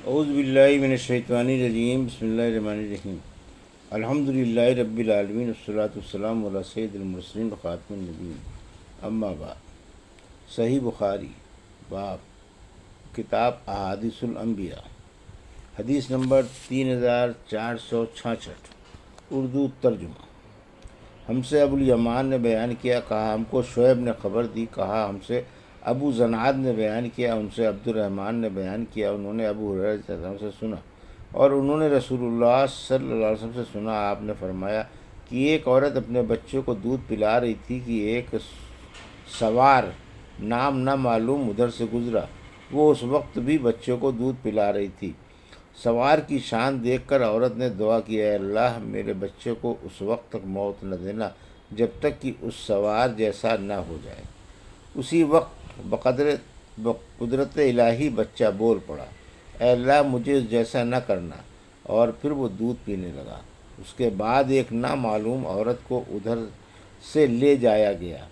اعوذ باللہ من الشیطان الرجیم، بسم اللہ الرحمن الرحیم۔ الحمد للہ رب العالمین، والصلاۃ والسلام علی سید المرسلین خاتم النبیین، اما بعد۔ صحیح بخاری، باب کتاب احادیث الانبیاء، حدیث نمبر 3466، اردو ترجمہ۔ ہم سے ابو الیمان نے بیان کیا، کہا ہم کو شعیب نے خبر دی، کہا ہم سے ابو زناد نے بیان کیا، ان سے عبد الرحمن نے بیان کیا، انہوں نے ابو ہریرہ رضی اللہ عنہ سے سنا اور انہوں نے رسول اللہ صلی اللہ علیہ وسلم سے سنا۔ آپ نے فرمایا کہ ایک عورت اپنے بچوں کو دودھ پلا رہی تھی کہ ایک سوار نام نہ معلوم ادھر سے گزرا، وہ اس وقت بھی بچوں کو دودھ پلا رہی تھی۔ سوار کی شان دیکھ کر عورت نے دعا کی، اے اللہ میرے بچے کو اس وقت تک موت نہ دینا جب تک کہ اس سوار جیسا نہ ہو جائے۔ اسی وقت بقدرت الہی بچہ بول پڑا، اے اللہ مجھے اس جیسا نہ کرنا، اور پھر وہ دودھ پینے لگا۔ اس کے بعد ایک نامعلوم عورت کو ادھر سے لے جایا گیا،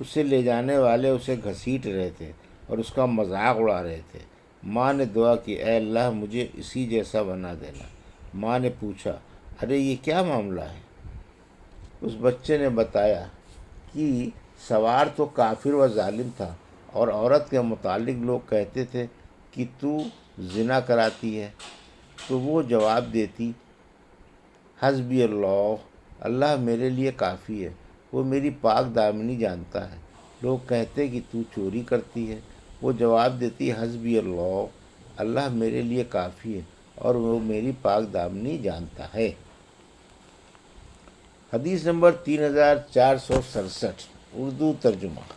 اسے لے جانے والے اسے گھسیٹ رہے تھے اور اس کا مذاق اڑا رہے تھے۔ ماں نے دعا کی، اے اللہ مجھے اسی جیسا بنا دینا۔ ماں نے پوچھا، ارے یہ کیا معاملہ ہے؟ اس بچے نے بتایا کہ سوار تو کافر و ظالم تھا، اور عورت کے متعلق لوگ کہتے تھے کہ تو زنا کراتی ہے، تو وہ جواب دیتی، حسبی اللہ، اللہ میرے لیے کافی ہے، وہ میری پاک دامنی جانتا ہے۔ لوگ کہتے کہ تو چوری کرتی ہے، وہ جواب دیتی، حسبی اللہ، اللہ میرے لیے کافی ہے اور وہ میری پاک دامنی جانتا ہے۔ حدیث نمبر 3467، اردو ترجمہ۔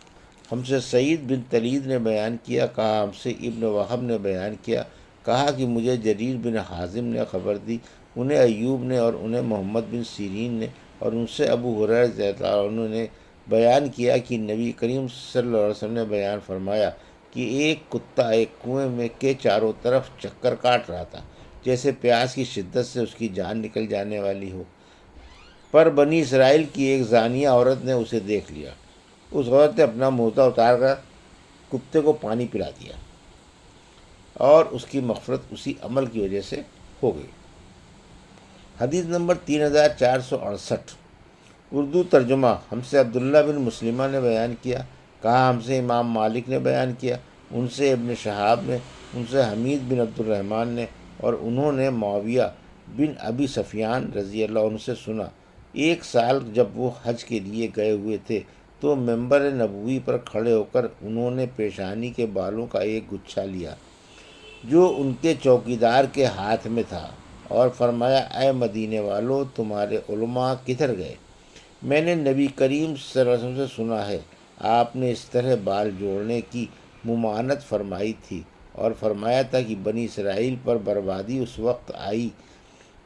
ہم سے سعید بن تلید نے بیان کیا، کہا ہم سے ابن وہب نے بیان کیا، کہا کہ مجھے جریر بن حازم نے خبر دی، انہیں ایوب نے اور انہیں محمد بن سیرین نے اور ان سے ابو ہریرہ رضی اللہ عنہ نے بیان کیا کہ نبی کریم صلی اللہ علیہ وسلم نے بیان فرمایا کہ ایک کتا ایک کنویں میں کے چاروں طرف چکر کاٹ رہا تھا، جیسے پیاس کی شدت سے اس کی جان نکل جانے والی ہو۔ پر بنی اسرائیل کی ایک زانیہ عورت نے اسے دیکھ لیا۔ اس عورت نے اپنا موزہ اتار کر کتے کو پانی پلا دیا اور اس کی مغفرت اسی عمل کی وجہ سے ہو گئی۔ حدیث نمبر 3468، اردو ترجمہ۔ ہم سے عبداللہ بن مسلمہ نے بیان کیا، کہا ہم سے امام مالک نے بیان کیا، ان سے ابن شہاب نے، ان سے حمید بن عبد الرحمن نے، اور انہوں نے معاویہ بن ابی سفیان رضی اللہ عنہ سے سنا۔ ایک سال جب وہ حج کے لیے گئے ہوئے تھے تو ممبر نبوی پر کھڑے ہو کر انہوں نے پیشانی کے بالوں کا ایک گچھا لیا جو ان کے چوکیدار کے ہاتھ میں تھا، اور فرمایا، اے مدینے والو، تمہارے علماء کدھر گئے؟ میں نے نبی کریم صلی اللہ علیہ وسلم سے سنا ہے، آپ نے اس طرح بال جوڑنے کی ممانعت فرمائی تھی اور فرمایا تھا کہ بنی اسرائیل پر بربادی اس وقت آئی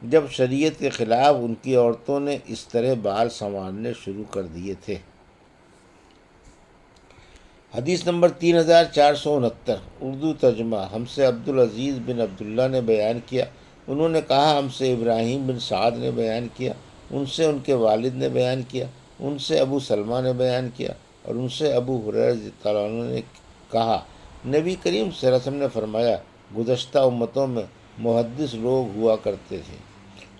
جب شریعت کے خلاف ان کی عورتوں نے اس طرح بال سنوارنے شروع کر دیے تھے۔ حدیث نمبر 3469، اردو ترجمہ۔ ہم سے عبدالعزیز بن عبداللہ نے بیان کیا، انہوں نے کہا ہم سے ابراہیم بن سعد نے بیان کیا، ان سے ان کے والد نے بیان کیا، ان سے ابو سلمہ نے بیان کیا، اور ان سے ابو ہریرہ رضی اللہ عنہ نے کہا، نبی کریم صلی اللہ علیہ وسلم نے فرمایا، گزشتہ امتوں میں محدث لوگ ہوا کرتے تھے،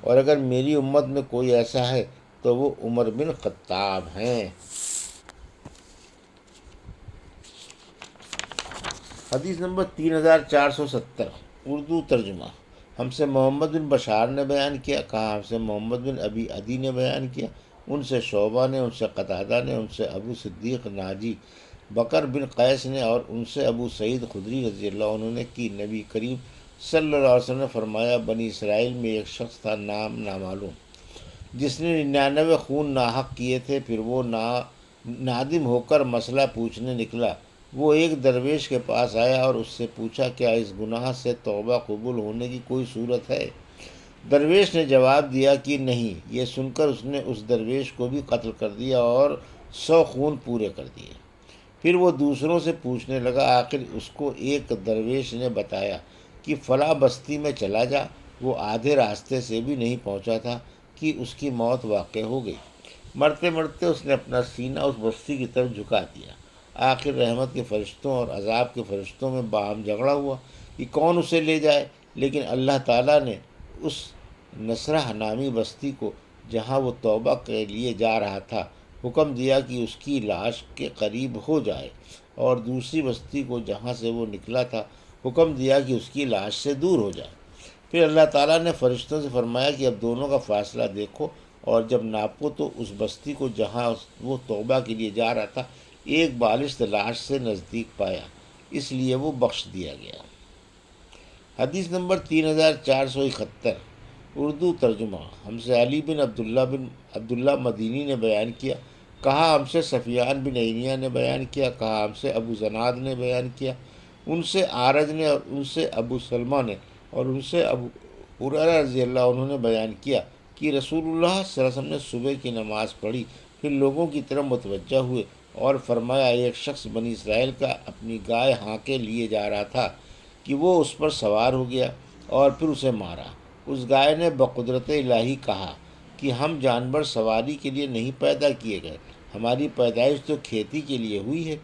اور اگر میری امت میں کوئی ایسا ہے تو وہ عمر بن خطاب ہیں۔ حدیث نمبر 3470، اردو ترجمہ۔ ہم سے محمد بن بشار نے بیان کیا، کہا ہم سے محمد بن ابی عدی نے بیان کیا، ان سے شعبہ نے، ان سے قتادہ نے، ان سے ابو صدیق ناجی بکر بن قیس نے، اور ان سے ابو سعید خدری رضی اللہ عنہ نے کہ نبی کریم صلی اللہ علیہ وسلم نے فرمایا، بنی اسرائیل میں ایک شخص تھا نام نامعلوم، جس نے 99 خون ناحق کیے تھے، پھر وہ نادم ہو کر مسئلہ پوچھنے نکلا۔ وہ ایک درویش کے پاس آیا اور اس سے پوچھا، کیا اس گناہ سے توبہ قبول ہونے کی کوئی صورت ہے؟ درویش نے جواب دیا کہ نہیں۔ یہ سن کر اس نے اس درویش کو بھی قتل کر دیا اور 100 خون پورے کر دیے۔ پھر وہ دوسروں سے پوچھنے لگا، آخر اس کو ایک درویش نے بتایا کہ فلاں بستی میں چلا جا۔ وہ آدھے راستے سے بھی نہیں پہنچا تھا کہ اس کی موت واقع ہو گئی۔ مرتے مرتے اس نے اپنا سینہ اس بستی کی طرف جھکا دیا۔ آخر رحمت کے فرشتوں اور عذاب کے فرشتوں میں باہم جھگڑا ہوا کہ کون اسے لے جائے۔ لیکن اللہ تعالیٰ نے اس نصرہ نامی بستی کو جہاں وہ توبہ کے لیے جا رہا تھا حکم دیا کہ اس کی لاش کے قریب ہو جائے، اور دوسری بستی کو جہاں سے وہ نکلا تھا حکم دیا کہ اس کی لاش سے دور ہو جائے۔ پھر اللہ تعالیٰ نے فرشتوں سے فرمایا کہ اب دونوں کا فاصلہ دیکھو، اور جب ناپو تو اس بستی کو جہاں وہ توبہ کے لیے جا رہا تھا ایک بالشت لاش سے نزدیک پایا، اس لیے وہ بخش دیا گیا۔ حدیث نمبر 3471، اردو ترجمہ۔ ہم سے علی بن عبداللہ مدینی نے بیان کیا، کہا ہم سے سفیان بن عینیہ نے بیان کیا، کہا ہم سے ابو زناد نے بیان کیا، ان سے آرج نے، اور ان سے ابو سلمہ نے، اور ان سے ابو ہریرہ رضی اللہ عنہ نے بیان کیا کہ رسول اللہ صلی اللہ علیہ وسلم نے صبح کی نماز پڑھی، پھر لوگوں کی طرف متوجہ ہوئے اور فرمایا، ایک شخص بنی اسرائیل کا اپنی گائے ہانکے لیے جا رہا تھا کہ وہ اس پر سوار ہو گیا اور پھر اسے مارا۔ اس گائے نے بقدرت الہی کہا کہ ہم جانور سواری کے لیے نہیں پیدا کیے گئے، ہماری پیدائش تو کھیتی کے لیے ہوئی ہے۔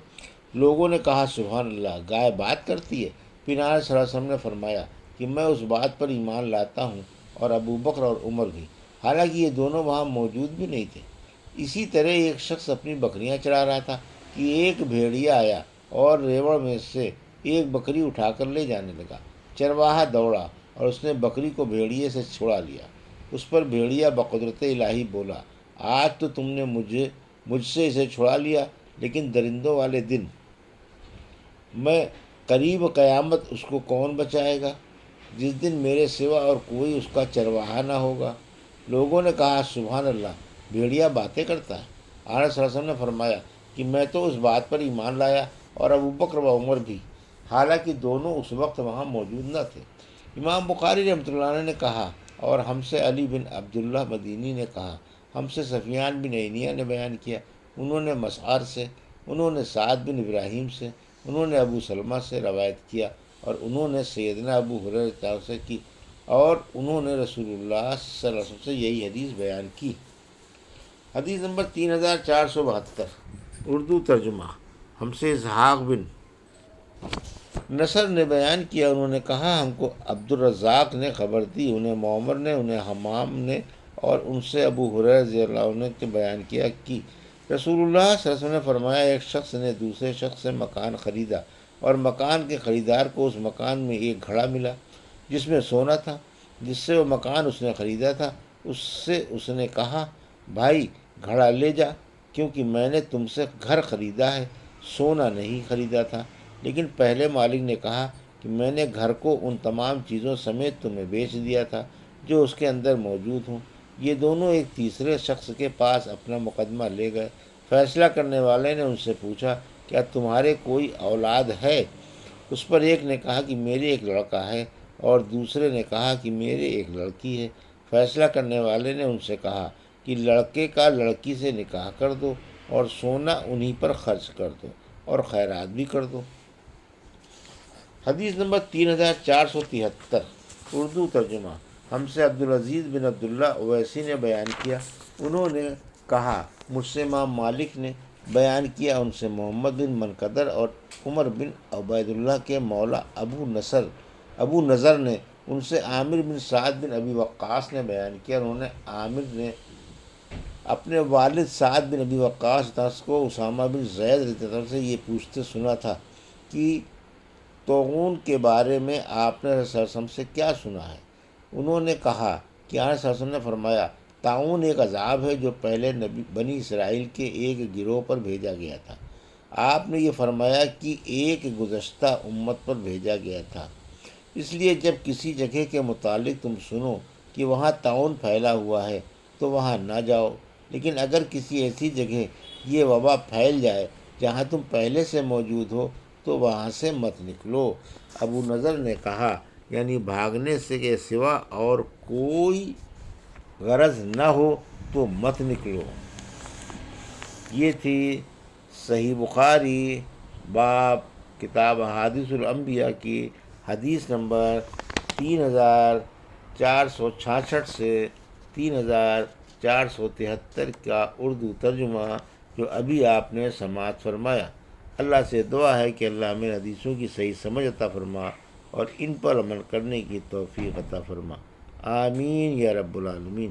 لوگوں نے کہا سبحان اللہ، گائے بات کرتی ہے؟ پھر آپ صلی اللہ علیہ وسلم نے فرمایا کہ میں اس بات پر ایمان لاتا ہوں، اور ابو بکر اور عمر بھی، حالانکہ یہ دونوں وہاں موجود بھی نہیں تھے۔ اسی طرح ایک شخص اپنی بکریاں چرا رہا تھا کہ ایک بھیڑیا آیا اور ریوڑ میں سے ایک بکری اٹھا کر لے جانے لگا۔ چرواہا دوڑا اور اس نے بکری کو بھیڑیے سے چھڑا لیا۔ اس پر بھیڑیا بقدرت الہی بولا، آج تو تم نے مجھ سے اسے چھڑا لیا، لیکن درندوں والے دن میں قریب قیامت اس کو کون بچائے گا، جس دن میرے سوا اور کوئی اس کا چرواہا نہ ہوگا۔ لوگوں نے کہا سبحان اللہ، بھیڑیا باتیں کرتا ہے؟ آنس صلی اللہ علیہ وسلم نے فرمایا کہ میں تو اس بات پر ایمان لایا اور ابو بکر و عمر بھی، حالانکہ دونوں اس وقت وہاں موجود نہ تھے۔ امام بخاری رحمۃ اللہ علیہ نے کہا، اور ہم سے علی بن عبداللہ مدینی نے کہا، ہم سے سفیان بن عینیہ نے بیان کیا، انہوں نے مسعر سے، انہوں نے سعد بن ابراہیم سے، انہوں نے ابو سلمہ سے روایت کیا، اور انہوں نے سیدنا ابو ہریرہ سے کی، اور انہوں نے رسول اللہ صلی اللہ علیہ وسلم سے یہی حدیث بیان کی۔ حدیث نمبر 3472، اردو ترجمہ۔ ہم سے اسحاق بن نصر نے بیان کیا، انہوں نے کہا ہم کو عبد الرزاق نے خبر دی، انہیں معمر نے، انہیں حمام نے، اور ان سے ابو ہریرہ رضی اللہ عنہ نے بیان کیا کہ رسول اللہ صلی اللہ علیہ وسلم نے فرمایا، ایک شخص نے دوسرے شخص سے مکان خریدا، اور مکان کے خریدار کو اس مکان میں ایک گھڑا ملا جس میں سونا تھا۔ جس سے وہ مکان اس نے خریدا تھا، اس نے کہا، بھائی گھڑا لے جا، کیونکہ میں نے تم سے گھر خریدا ہے، سونا نہیں خریدا تھا۔ لیکن پہلے مالک نے کہا کہ میں نے گھر کو ان تمام چیزوں سمیت تمہیں بیچ دیا تھا جو اس کے اندر موجود ہوں۔ یہ دونوں ایک تیسرے شخص کے پاس اپنا مقدمہ لے گئے۔ فیصلہ کرنے والے نے ان سے پوچھا، کیا تمہارے کوئی اولاد ہے؟ اس پر ایک نے کہا کہ میرے ایک لڑکا ہے، اور دوسرے نے کہا کہ میرے ایک لڑکی ہے۔ فیصلہ کرنے والے نے ان سے کہا کہ لڑکے کا لڑکی سے نکاح کر دو، اور سونا انہی پر خرچ کر دو، اور خیرات بھی کر دو۔ حدیث نمبر 3473، اردو ترجمہ۔ ہم سے عبدالعزیز بن عبداللہ اویسی نے بیان کیا، انہوں نے کہا مجھ سے امام مالک نے بیان کیا، ان سے محمد بن منقدر اور عمر بن عبید اللہ کے مولا ابو نضر نے، ان سے عامر بن سعد بن ابی وقاص نے بیان کیا، انہوں نے عامر نے اپنے والد سعد بن ابی وقاص کو اسامہ بن زید رضی اللہ عنہ سے یہ پوچھتے سنا تھا کہ طاعون کے بارے میں آپ نے رسول اللہ صلی اللہ علیہ وسلم سے کیا سنا ہے؟ انہوں نے کہا کہ آپ صلی اللہ علیہ وسلم نے فرمایا، طاعون ایک عذاب ہے جو پہلے بنی اسرائیل کے ایک گروہ پر بھیجا گیا تھا۔ آپ نے یہ فرمایا کہ ایک گزشتہ امت پر بھیجا گیا تھا، اس لیے جب کسی جگہ کے متعلق تم سنو کہ وہاں طاعون پھیلا ہوا ہے تو وہاں نہ جاؤ، لیکن اگر کسی ایسی جگہ یہ وبا پھیل جائے جہاں تم پہلے سے موجود ہو تو وہاں سے مت نکلو۔ ابو نضر نے کہا، یعنی بھاگنے سے کے سوا اور کوئی غرض نہ ہو تو مت نکلو۔ یہ تھی صحیح بخاری باب کتاب احادیث الانبیاء کی حدیث نمبر 3466 سے 3473 کا اردو ترجمہ، جو ابھی آپ نے سماعت فرمایا۔ اللہ سے دعا ہے کہ اللہ ہمیں حدیثوں کی صحیح سمجھ عطا فرما اور ان پر عمل کرنے کی توفیق عطا فرما۔ آمین یا رب العالمین۔